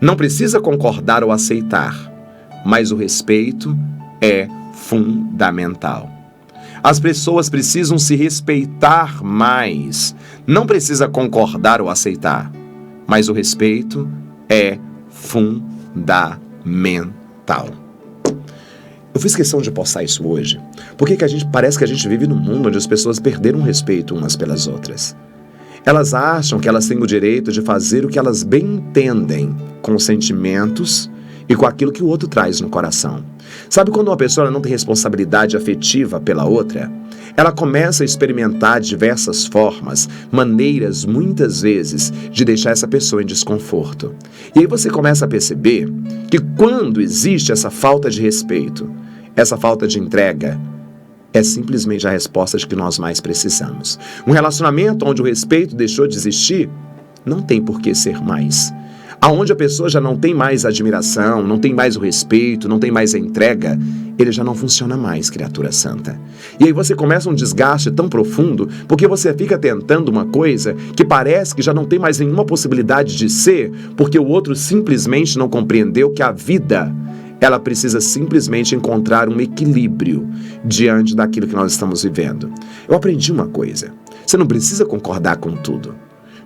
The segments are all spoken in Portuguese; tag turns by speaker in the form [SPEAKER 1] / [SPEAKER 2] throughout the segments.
[SPEAKER 1] Não precisa concordar ou aceitar, mas o respeito é fundamental. As pessoas precisam se respeitar mais. Não precisa concordar ou aceitar, mas o respeito é fundamental. Eu fiz questão de postar isso hoje, porque parece que a gente vive num mundo onde as pessoas perderam o respeito umas pelas outras. Elas acham que elas têm o direito de fazer o que elas bem entendem, com os sentimentos e com aquilo que o outro traz no coração. Sabe quando uma pessoa não tem responsabilidade afetiva pela outra? Ela começa a experimentar diversas formas, maneiras, muitas vezes, de deixar essa pessoa em desconforto. E aí você começa a perceber que quando existe essa falta de respeito, essa falta de entrega, é simplesmente a resposta de que nós mais precisamos. Um relacionamento onde o respeito deixou de existir, não tem por que ser mais. Aonde a pessoa já não tem mais admiração, não tem mais o respeito, não tem mais a entrega, ele já não funciona mais, criatura santa. E aí você começa um desgaste tão profundo, porque você fica tentando uma coisa que parece que já não tem mais nenhuma possibilidade de ser, porque o outro simplesmente não compreendeu que a vida, ela precisa simplesmente encontrar um equilíbrio diante daquilo que nós estamos vivendo. Eu aprendi uma coisa: você não precisa concordar com tudo.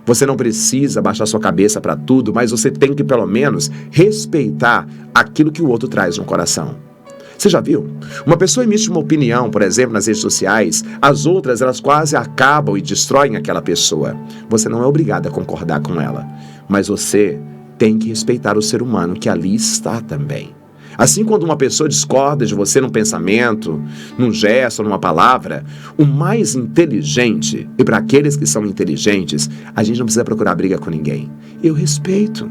[SPEAKER 1] Você não precisa baixar sua cabeça para tudo, mas você tem que, pelo menos, respeitar aquilo que o outro traz no coração. Você já viu? Uma pessoa emite uma opinião, por exemplo, nas redes sociais, as outras, elas quase acabam e destroem aquela pessoa. Você não é obrigado a concordar com ela, mas você tem que respeitar o ser humano que ali está também. Assim, quando uma pessoa discorda de você num pensamento, num gesto, numa palavra, o mais inteligente, e para aqueles que são inteligentes, a gente não precisa procurar briga com ninguém. Eu respeito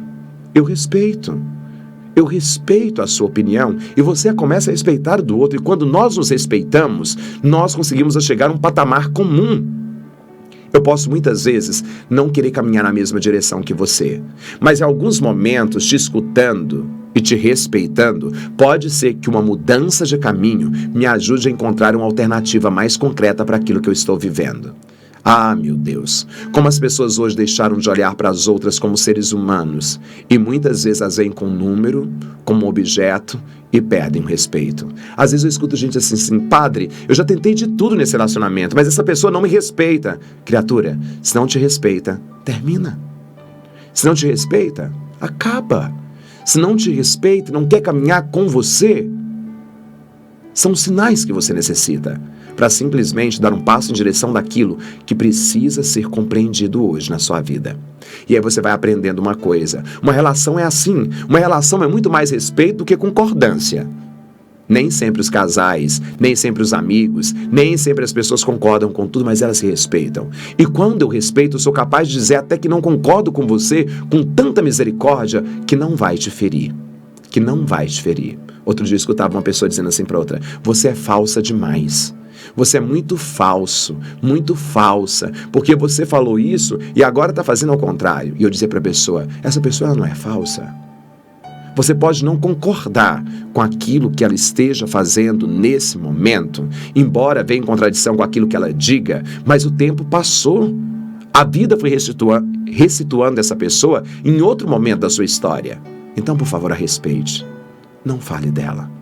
[SPEAKER 1] a sua opinião e você começa a respeitar do outro. E quando nós nos respeitamos, nós conseguimos chegar a um patamar comum. Eu posso muitas vezes não querer caminhar na mesma direção que você, mas em alguns momentos, te escutando e te respeitando, pode ser que uma mudança de caminho me ajude a encontrar uma alternativa mais concreta para aquilo que eu estou vivendo. Ah, meu Deus, como as pessoas hoje deixaram de olhar para as outras como seres humanos e muitas vezes as veem com número, como objeto e perdem o respeito. Às vezes eu escuto gente assim, padre, eu já tentei de tudo nesse relacionamento, mas essa pessoa não me respeita. Criatura, se não te respeita, termina. Se não te respeita, acaba. Se não te respeita, não quer caminhar com você, são sinais que você necessita para simplesmente dar um passo em direção daquilo que precisa ser compreendido hoje na sua vida. E aí você vai aprendendo uma coisa: uma relação é assim, uma relação é muito mais respeito do que concordância. Nem sempre os casais, nem sempre os amigos, nem sempre as pessoas concordam com tudo, mas elas se respeitam. E quando eu respeito, eu sou capaz de dizer até que não concordo com você com tanta misericórdia que não vai te ferir. Que não vai te ferir. Outro dia eu escutava uma pessoa dizendo assim para outra: você é falsa demais. Você é muito falso, muito falsa, porque você falou isso e agora está fazendo ao contrário. E eu dizia para a pessoa: essa pessoa ela não é falsa. Você pode não concordar com aquilo que ela esteja fazendo nesse momento, embora venha em contradição com aquilo que ela diga, mas o tempo passou. A vida foi ressituando essa pessoa em outro momento da sua história. Então, por favor, a respeite. Não fale dela.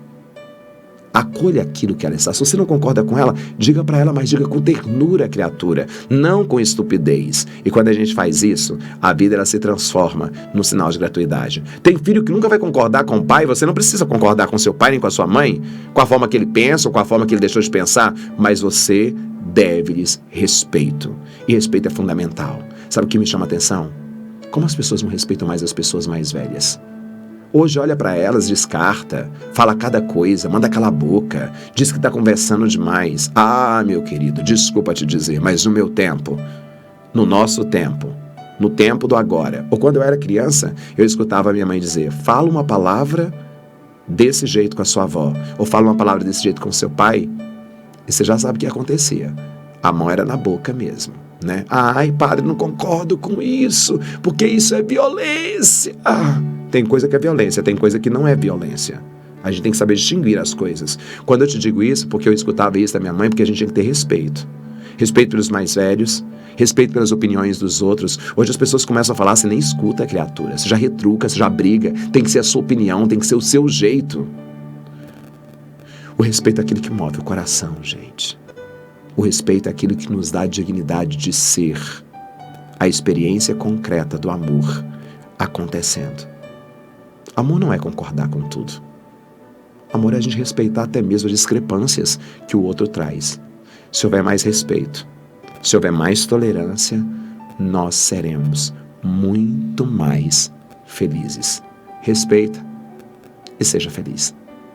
[SPEAKER 1] Acolha aquilo que ela está. Se você não concorda com ela, diga para ela, mas diga com ternura, criatura, não com estupidez. E quando a gente faz isso, a vida ela se transforma no sinal de gratuidade. Tem filho que nunca vai concordar com o pai, você não precisa concordar com seu pai nem com a sua mãe, com a forma que ele pensa ou com a forma que ele deixou de pensar, mas você deve-lhes respeito. E respeito é fundamental. Sabe o que me chama a atenção? Como as pessoas não respeitam mais as pessoas mais velhas. Hoje olha para elas, descarta, fala cada coisa, manda calar a boca, diz que está conversando demais. Ah, meu querido, desculpa te dizer, mas no meu tempo, no nosso tempo, no tempo do agora, ou quando eu era criança, eu escutava a minha mãe dizer: fala uma palavra desse jeito com a sua avó, ou fala uma palavra desse jeito com o seu pai, e você já sabe o que acontecia. A mão era na boca mesmo, né? Ai, padre, não concordo com isso, porque isso é violência. Tem coisa que é violência, tem coisa que não é violência. A gente tem que saber distinguir as coisas. Quando eu te digo isso, porque eu escutava isso da minha mãe, porque a gente tem que ter respeito. Respeito pelos mais velhos, Respeito pelas opiniões dos outros. Hoje as pessoas começam a falar, você nem escuta a criatura, você já retruca, você já briga, tem que ser a sua opinião, tem que ser o seu jeito. O respeito é aquilo que move o coração, gente. O respeito é aquilo que nos dá a dignidade de ser a experiência concreta do amor acontecendo. Amor não é concordar com tudo. Amor é a gente respeitar até mesmo as discrepâncias que o outro traz. Se houver mais respeito, se houver mais tolerância, nós seremos muito mais felizes. Respeita e seja feliz.